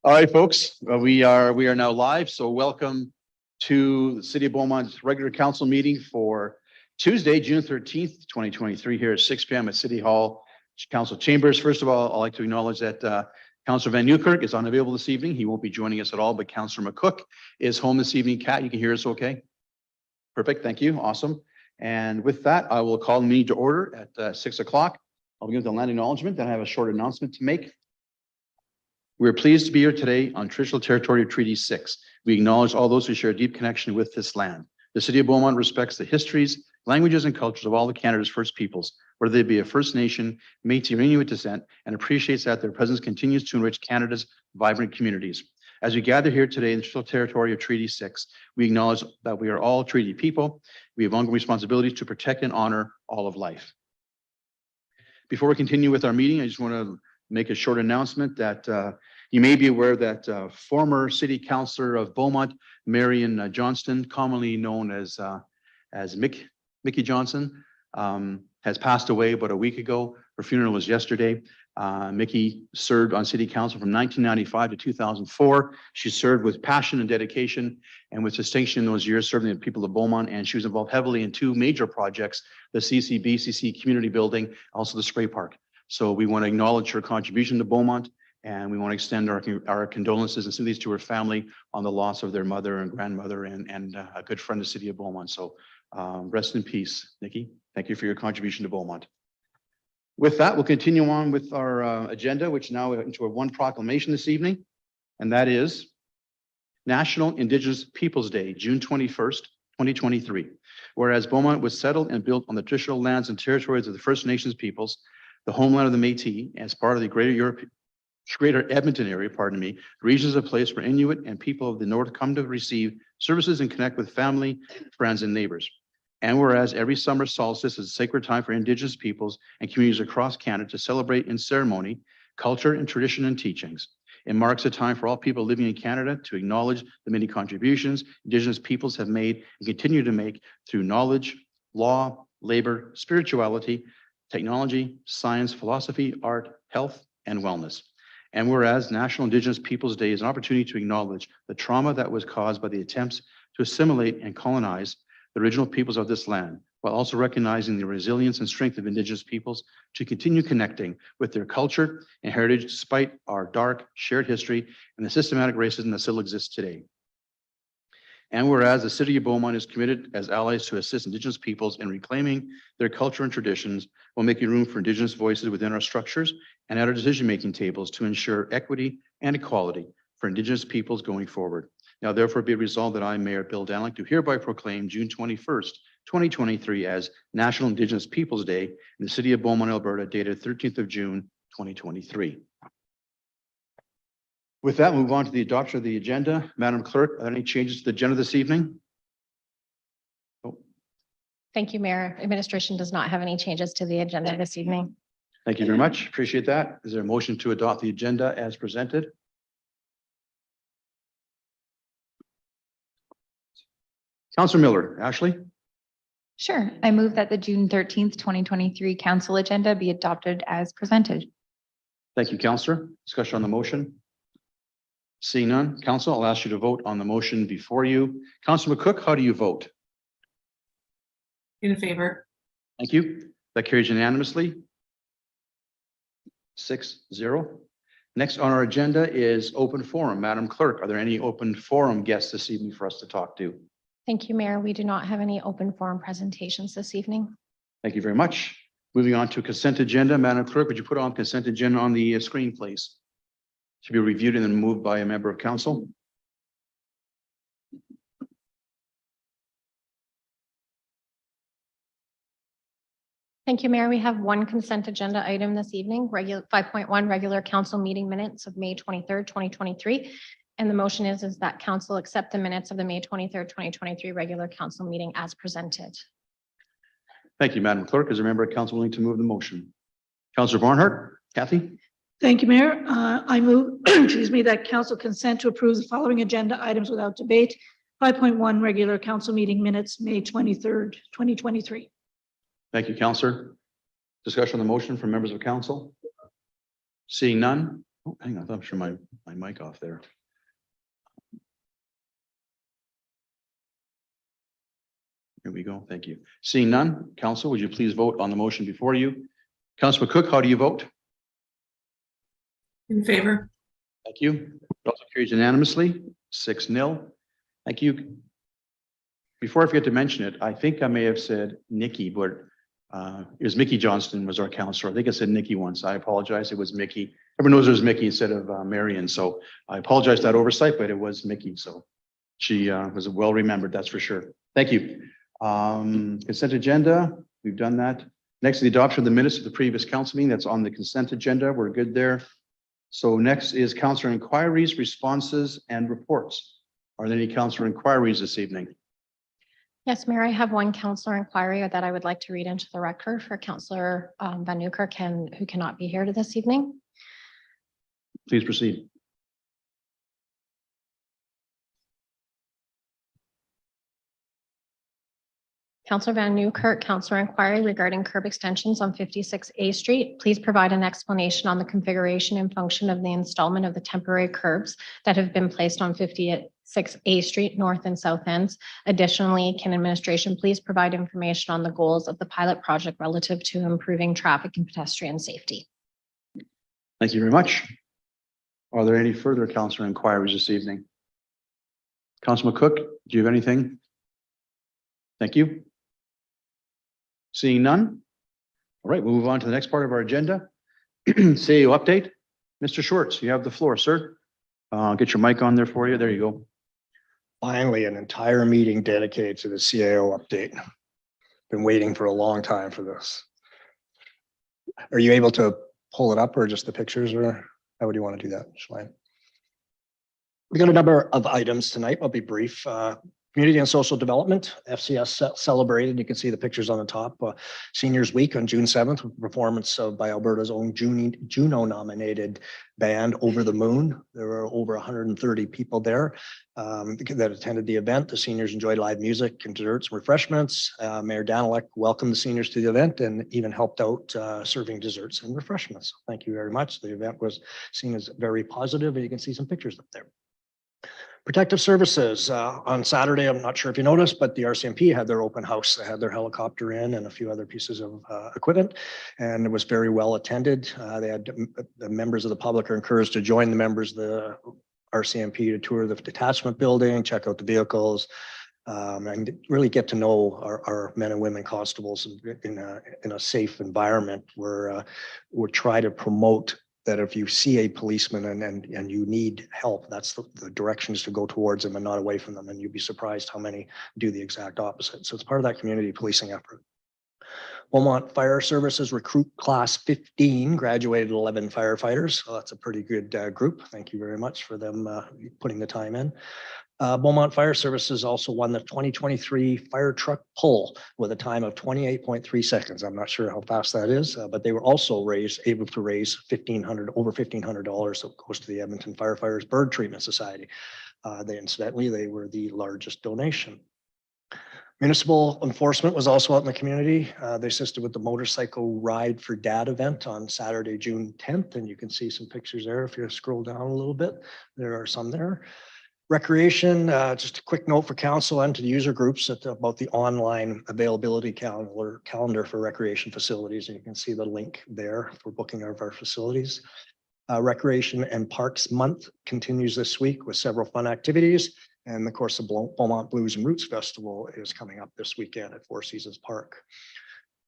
All right, folks, we are now live. So welcome to the City of Beaumont's regular council meeting for Tuesday, June 13th, 2023 here at 6 p.m. at City Hall Council Chambers. First of all, I'd like to acknowledge that Councillor Van Newkirk is unavailable this evening. He won't be joining us at all, but Councillor McCook is home this evening. Kat, you can hear us okay? Perfect, thank you, awesome. And with that, I will call the meeting to order at 6 o'clock. I'll begin with the land acknowledgement, then I have a short announcement to make. We're pleased to be here today on traditional territory of Treaty 6. We acknowledge all those who share a deep connection with this land. The City of Beaumont respects the histories, languages, and cultures of all the Canada's First Peoples, whether they be a First Nation, Métis, or Inuit descent, and appreciates that their presence continues to enrich Canada's vibrant communities. As we gather here today in the traditional territory of Treaty 6, we acknowledge that we are all treaty people. We have ongoing responsibilities to protect and honor all of life. Before we continue with our meeting, I just want to make a short announcement that you may be aware that former City Councillor of Beaumont, Marion Johnston, commonly known as Mickey Johnson, has passed away about a week ago. Her funeral was yesterday. Mickey served on City Council from 1995 to 2004. She served with passion and dedication and with distinction in those years, serving the people of Beaumont, and she was involved heavily in two major projects, the CCBCC Community Building, also the Spray Park. So we want to acknowledge her contribution to Beaumont, and we want to extend our condolences and sympathies to her family on the loss of their mother and grandmother and a good friend of the City of Beaumont. So rest in peace, Nikki. Thank you for your contribution to Beaumont. With that, we'll continue on with our agenda, which now into one proclamation this evening, and that is National Indigenous Peoples Day, June 21st, 2023. Whereas Beaumont was settled and built on the traditional lands and territories of the First Nations peoples, the homeland of the Métis, as part of the Greater Edmonton area, the region is a place where Inuit and people of the North come to receive services and connect with family, friends, and neighbors. And whereas every summer solstice is a sacred time for Indigenous peoples and communities across Canada to celebrate in ceremony, culture, and tradition and teachings, it marks a time for all people living in Canada to acknowledge the many contributions Indigenous peoples have made and continue to make through knowledge, law, labor, spirituality, technology, science, philosophy, art, health, and wellness. And whereas National Indigenous Peoples Day is an opportunity to acknowledge the trauma that was caused by the attempts to assimilate and colonize the original peoples of this land, while also recognizing the resilience and strength of Indigenous peoples to continue connecting with their culture and heritage despite our dark shared history and the systematic racism that still exists today. And whereas the City of Beaumont is committed as allies to assist Indigenous peoples in reclaiming their culture and traditions while making room for Indigenous voices within our structures and at our decision-making tables to ensure equity and equality for Indigenous peoples going forward. Now, therefore, be it resolved that I, Mayor Bill Danlick, do hereby proclaim June 21st, 2023 as National Indigenous Peoples Day in the City of Beaumont, Alberta, dated 13th of June, 2023. With that, we'll move on to the adoption of the agenda. Madam Clerk, are there any changes to the agenda this evening? Oh. Thank you, Mayor. Administration does not have any changes to the agenda this evening. Thank you very much. Appreciate that. Is there a motion to adopt the agenda as presented? Councillor Miller, Ashley? Sure. I move that the June 13th, 2023 council agenda be adopted as presented. Thank you, Councillor. Discussion on the motion? Seeing none, Council, I'll ask you to vote on the motion before you. Councillor McCook, how do you vote? In favor. Thank you. That carries unanimously. 6-0. Next on our agenda is open forum. Madam Clerk, are there any open forum guests this evening for us to talk to? Thank you, Mayor. We do not have any open forum presentations this evening. Thank you very much. Moving on to consent agenda. Madam Clerk, would you put on consent agenda on the screen, please? To be reviewed and then moved by a member of council. Thank you, Mayor. We have one consent agenda item this evening, 5.1 regular council meeting minutes of May 23rd, 2023. And the motion is that council accept the minutes of the May 23rd, 2023 regular council meeting as presented. Thank you, Madam Clerk. Is a member of council willing to move the motion? Councillor Barnhart, Kathy? Thank you, Mayor. I move, excuse me, that council consent to approve the following agenda items without debate. 5.1 regular council meeting minutes, May 23rd, 2023. Thank you, Councillor. Discussion on the motion from members of council? Seeing none, Oh, hang on, I'm sure my mic off there. Here we go. Thank you. Seeing none, council, would you please vote on the motion before you? Councilor Cook, how do you vote? In favor. Thank you. It also carries unanimously, 6-0. Thank you. Before I forget to mention it, I think I may have said Nikki, but it was Mickey Johnston was our counselor. I think I said Nikki once. I apologize. It was Mickey. Everyone knows it was Mickey instead of Marion. So I apologize for that oversight, but it was Mickey. So she was well remembered, that's for sure. Thank you. Consent agenda, we've done that. Next, the adoption of the minutes of the previous council meeting. That's on the consent agenda. We're good there. So next is councilor inquiries, responses, and reports. Are there any councilor inquiries this evening? Yes, Mayor, I have one councillor inquiry that I would like to read into the record for Councillor Van Newkirk who cannot be here this evening. Please proceed. Councillor Van Newkirk, councillor inquiry regarding curb extensions on 56A Street. Please provide an explanation on the configuration and function of the installment of the temporary curbs that have been placed on 56A Street, north and south ends. Additionally, can administration please provide information on the goals of the pilot project relative to improving traffic and pedestrian safety? Thank you very much. Are there any further councilor inquiries this evening? Councilman Cook, do you have anything? Thank you. Seeing none. All right, we'll move on to the next part of our agenda. CAO update. Mr. Schwartz, you have the floor, sir. I'll get your mic on there for you. There you go. Finally, an entire meeting dedicated to the CAO update. Been waiting for a long time for this. Are you able to pull it up or just the pictures, or how would you want to do that, Shalane? We got a number of items tonight. I'll be brief. Community and Social Development, FCS celebrated. You can see the pictures on the top. Seniors Week on June 7th, with performance by Alberta's own Juno nominated band Over the Moon. There were over 130 people there that attended the event. The seniors enjoyed live music and desserts and refreshments. Mayor Danilek welcomed the seniors to the event and even helped out serving desserts and refreshments. Thank you very much. The event was seen as very positive, and you can see some pictures up there. Protective Services on Saturday, I'm not sure if you noticed, but the RCMP had their open house. They had their helicopter in and a few other pieces of equipment, and it was very well attended. They had the members of the public are encouraged to join the members of the RCMP to tour the detachment building, check out the vehicles, and really get to know our men and women constables in a safe environment where we'll try to promote that if you see a policeman and you need help, that's the directions to go towards them and not away from them. And you'd be surprised how many do the exact opposite. So it's part of that community policing effort. Beaumont Fire Services recruit class 15 graduated 11 firefighters. So that's a pretty good group. Thank you very much for them putting the time in. Beaumont Fire Services also won the 2023 fire truck pull with a time of 28.3 seconds. I'm not sure how fast that is, but they were also able to raise over $1,500 that goes to the Edmonton Firefighters Bird Treatment Society. They were the largest donation. Municipal enforcement was also out in the community. They assisted with the motorcycle ride for dad event on Saturday, June 10th. And you can see some pictures there. If you scroll down a little bit, there are some there. Recreation, just a quick note for council and to the user groups about the online availability calendar for recreation facilities. And you can see the link there for booking of our facilities. Recreation and Parks Month continues this week with several fun activities. And of course, the Beaumont Blues and Roots Festival is coming up this weekend at Four Seasons Park.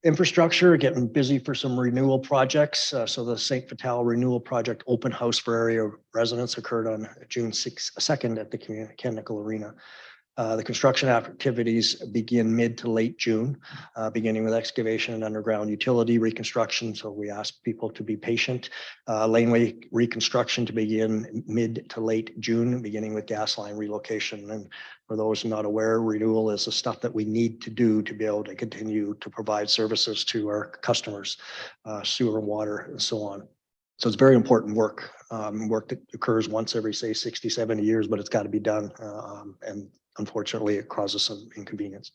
Infrastructure, getting busy for some renewal projects. So the St. Vital Renewal Project open house for area residents occurred on June 2nd at the Ken Nickel Arena. The construction activities begin mid to late June, beginning with excavation and underground utility reconstruction. So we ask people to be patient. Laneway reconstruction to begin mid to late June, beginning with gas line relocation. And for those not aware, renewal is the stuff that we need to do to be able to continue to provide services to our customers, sewer and water and so on. So it's very important work, work that occurs once every, say, 60, 70 years, but it's got to be done. And unfortunately, it causes some inconvenience.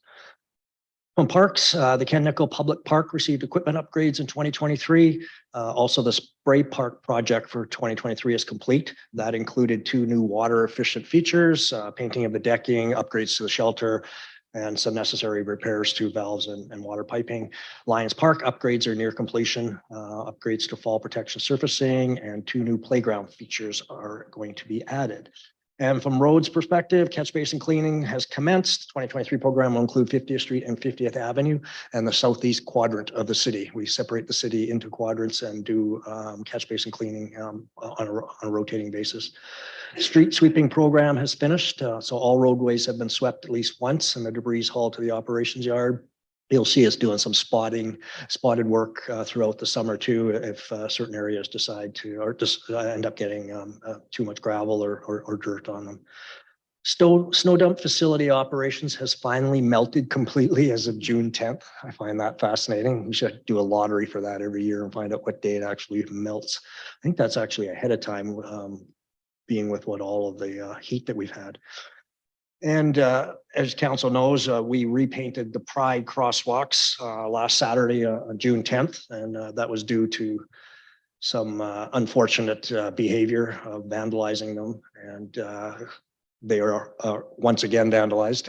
On parks, the Ken Nickel Public Park received equipment upgrades in 2023. Also, the spray park project for 2023 is complete. That included 2 new water efficient features, painting of the decking, upgrades to the shelter, and some necessary repairs to valves and water piping. Lions Park upgrades are near completion. Upgrades to fall protection surfacing and 2 new playground features are going to be added. And from roads perspective, catch basin cleaning has commenced. 2023 program will include 50th Street and 50th Avenue and the southeast quadrant of the city. We separate the city into quadrants and do catch basin cleaning on a rotating basis. Street sweeping program has finished. So all roadways have been swept at least once and the debris is hauled to the operations yard. You'll see us doing some spotted work throughout the summer too, if certain areas decide to, or just end up getting too much gravel or dirt on them. Snow dump facility operations has finally melted completely as of June 10th. I find that fascinating. We should do a lottery for that every year and find out what day it actually melts. I think that's actually ahead of time, being with what all of the heat that we've had. And as council knows, we repainted the Pride crosswalks last Saturday on June 10th, and that was due to some unfortunate behavior of vandalizing them. And they are once again vandalized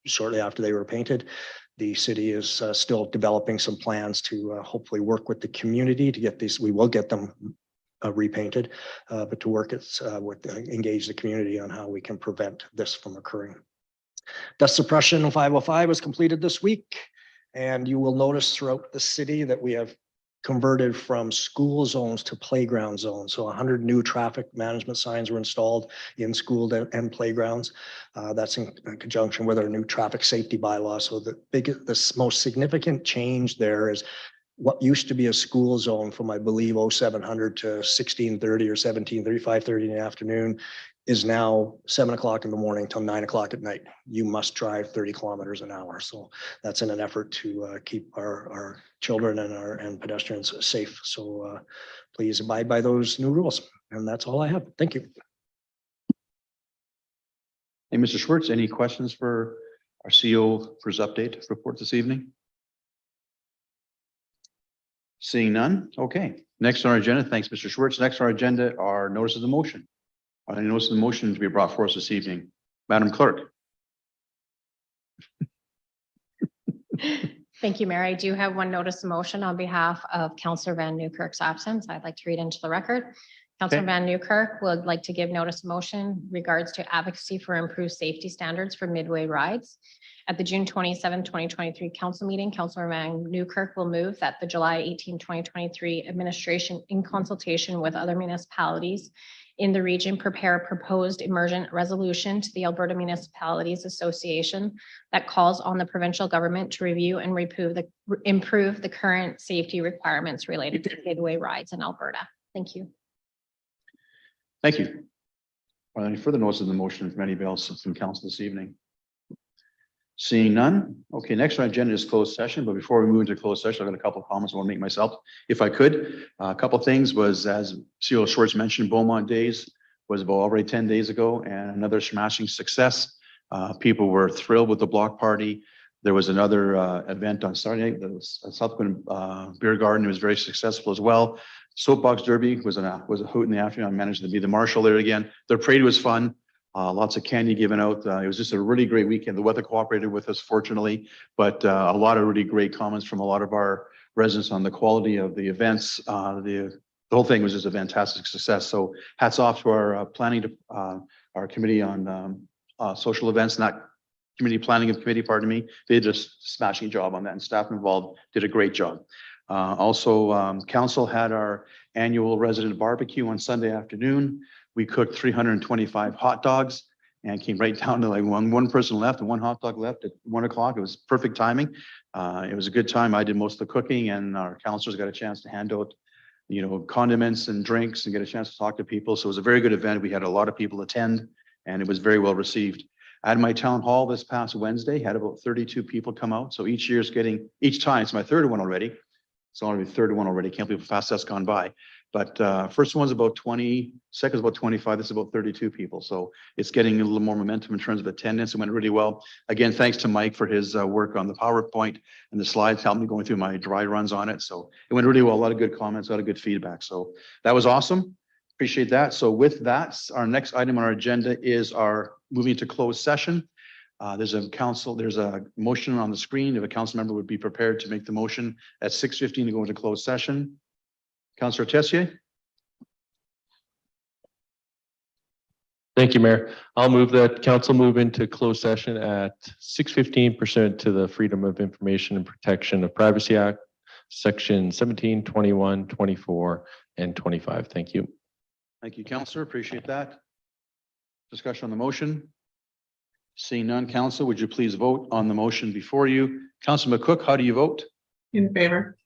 shortly after they were painted. The city is still developing some plans to hopefully work with the community to get these. We will get them repainted, but to work engage the community on how we can prevent this from occurring. Dust suppression 505 was completed this week, and you will notice throughout the city that we have converted from school zones to playground zones. So 100 new traffic management signs were installed in school and playgrounds. That's in conjunction with our new traffic safety bylaw. So the most significant change there is what used to be a school zone from, I believe, 0700 to 1630 or 1730, 5:30 in the afternoon is now 7 o'clock in the morning till 9 o'clock at night. You must drive 30 kilometers an hour. So that's in an effort to keep our children and pedestrians safe. So please abide by those new rules. And that's all I have. Thank you. Hey, Mr. Schwartz, any questions for our CEO for his update report this evening? Seeing none. Okay. Next on our agenda, thanks, Mr. Schwartz. Next on our agenda are notices of motion. Are there any notices of motion to be brought for us this evening? Madam Clerk. Thank you, Mayor. I do have one notice of motion on behalf of Councillor Van Newkirk's absence. I'd like to read into the record. Councillor Van Newkirk would like to give notice of motion regards to advocacy for improved safety standards for midway rides. At the June 27, 2023 council meeting, Councillor Van Newkirk will move that the July 18, 2023 administration, in consultation with other municipalities in the region, prepare a proposed emergent resolution to the Alberta Municipalities Association that calls on the provincial government to review and improve the current safety requirements related to midway rides in Alberta. Thank you. Thank you. Are there any further notices of the motion from anybody else from council this evening? Seeing none. Okay, next on our agenda is closed session. But before we move into closed session, I've got a couple of comments I want to make myself, if I could. A couple of things was, as CEO Schwartz mentioned, Beaumont Days was about already 10 days ago, and another smashing success. People were thrilled with the block party. There was another event on Saturday, the Southwind Beer Garden. It was very successful as well. Soapbox Derby was a hoot in the afternoon. I managed to be the marshal there again. The parade was fun. Lots of candy given out. It was just a really great weekend. The weather cooperated with us, fortunately, but a lot of really great comments from a lot of our residents on the quality of the events. The whole thing was just a fantastic success. So hats off to our our committee on social events, not community planning and committee, pardon me. They did a smashing job on that, and staff involved did a great job. Also, council had our annual resident barbecue on Sunday afternoon. We cooked 325 hot dogs and came right down to like one person left and one hot dog left at 1 o'clock. It was perfect timing. It was a good time. I did most of the cooking, and our councilors got a chance to hand out, condiments and drinks and get a chance to talk to people. So it was a very good event. We had a lot of people attend, and it was very well received. At my town hall this past Wednesday, had about 32 people come out. So each time, it's my third one already. It's already the third one already. Can't believe how fast that's gone by. But first one's about 20, second's about 25, this is about 32 people. So it's getting a little more momentum in terms of attendance. It went really well. Again, thanks to Mike for his work on the PowerPoint and the slides, helped me going through my dry runs on it. So it went really well. A lot of good comments, a lot of good feedback. So that was awesome. Appreciate that. So with that, our next item on our agenda is our moving to closed session. There's a motion on the screen. If a council member would be prepared to make the motion at 6:15 to go into closed session. Councillor Tessier. Thank you, Mayor. I'll move that council move into closed session at 6:15 pursuant to the Freedom of Information and Protection of Privacy Act, section 17, 21, 24, and 25. Thank you. Thank you, Councillor. Appreciate that. Discussion on the motion. Seeing none, Council, would you please vote on the motion before you? Councillor McCook, how do you vote? In favor.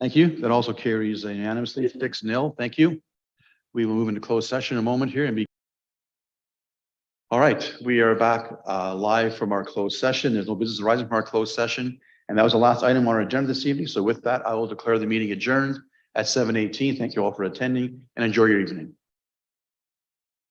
Thank you. That also carries unanimously, 6-0. Thank you. We will move into closed session in a moment here and be. All right, we are back live from our closed session. There's no business arising from our closed session. And that was the last item on our agenda this evening. So with that, I will declare the meeting adjourned at 7:18. Thank you all for attending and enjoy your evening.